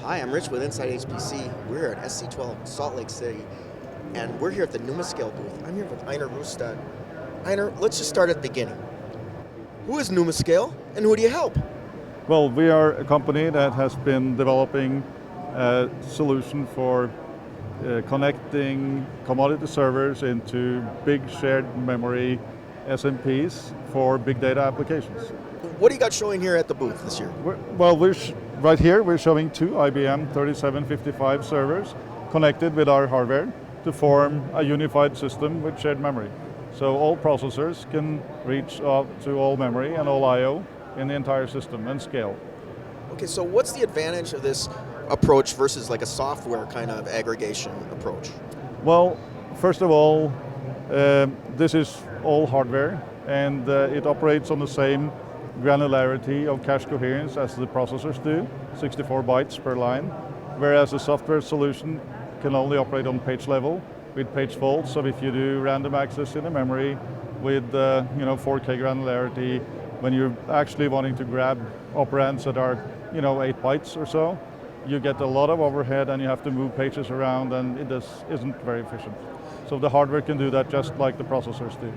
Hi, I'm Rich with insideHPC. We're here at SC12 Salt Lake City, and we're here at the Numascale booth. I'm here with Einar Rustad. Einar, let's just start at the beginning. Who is Numascale, and who do you help? Well, we are a company that has been developing a solution for connecting commodity servers into big shared memory SMPs for big data applications. What do you got showing here at the booth this year? Right here we're showing two IBM 3755 servers connected with our hardware to form a unified system with shared memory. So all processors can reach out to all memory and all I/O in the entire system and scale. Okay, so what's the advantage of this approach versus like a software kind of aggregation approach? Well, first of all, this is all hardware, and it operates on the same granularity of cache coherence as the processors do, 64 bytes per line, whereas a software solution can only operate on page level with page faults. So if you do random access in a memory with 4K granularity, when you're actually wanting to grab operands that are 8 bytes or so, you get a lot of overhead and you have to move pages around, and it just isn't very efficient. So the hardware can do that just like the processors do.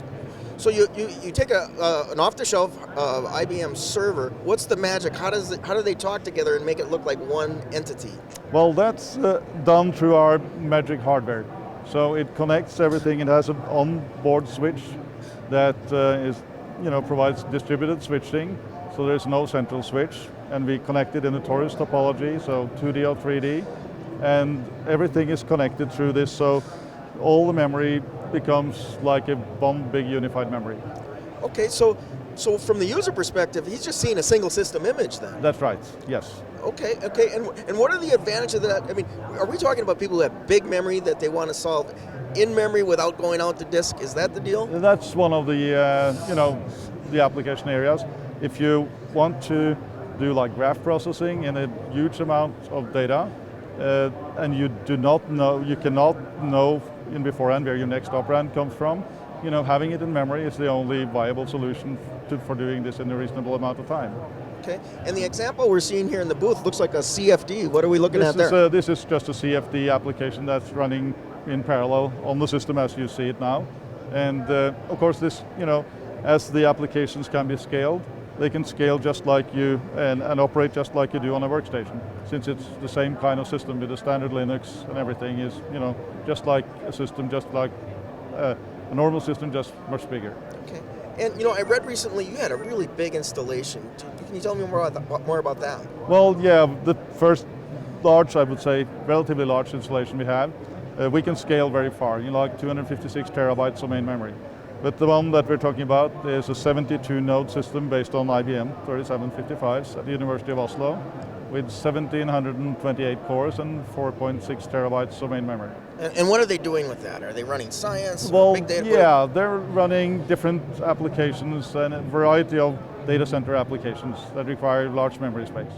So you take an off-the-shelf IBM server. What's the magic? How do they talk together and make it look like one entity? Well, that's done through our magic hardware. So it connects everything. It has an on-board switch that provides distributed switching. So there's no central switch, and we connect it in the torus topology, so 2D or 3D, and everything is connected through this. So all the memory becomes like one big unified memory. Okay, so from the user perspective, he's just seeing a single system image then? That's right, yes. Okay, and what are the advantages of that? I mean, are we talking about people who have big memory that they want to solve in memory without going out the disk? Is that the deal? That's one of the, the application areas. If you want to do like graph processing in a huge amount of data, and you cannot know in beforehand where your next operand comes from, having it in memory is the only viable solution for doing this in a reasonable amount of time. Okay, and the example we're seeing here in the booth looks like a CFD. What are we looking at there? This is just a CFD application that's running in parallel on the system as you see it now. And of course this, as the applications can be scaled, they can scale just like you and operate just like you do on a workstation. Since it's the same kind of system with the standard Linux and everything is, just like a system, just like a normal system, just much bigger. Okay, and I read recently you had a really big installation. Can you tell me more about that? Well, yeah, the first large, I would say, relatively large installation we have, we can scale very far, like 256 terabytes of main memory. But the one that we're talking about is a 72-node system based on IBM 3755s at the University of Oslo with 1,728 cores and 4.6 terabytes of main memory. And what are they doing with that? Are they running science, well, big data? Yeah, they're running different applications and a variety of data center applications that require large memory space.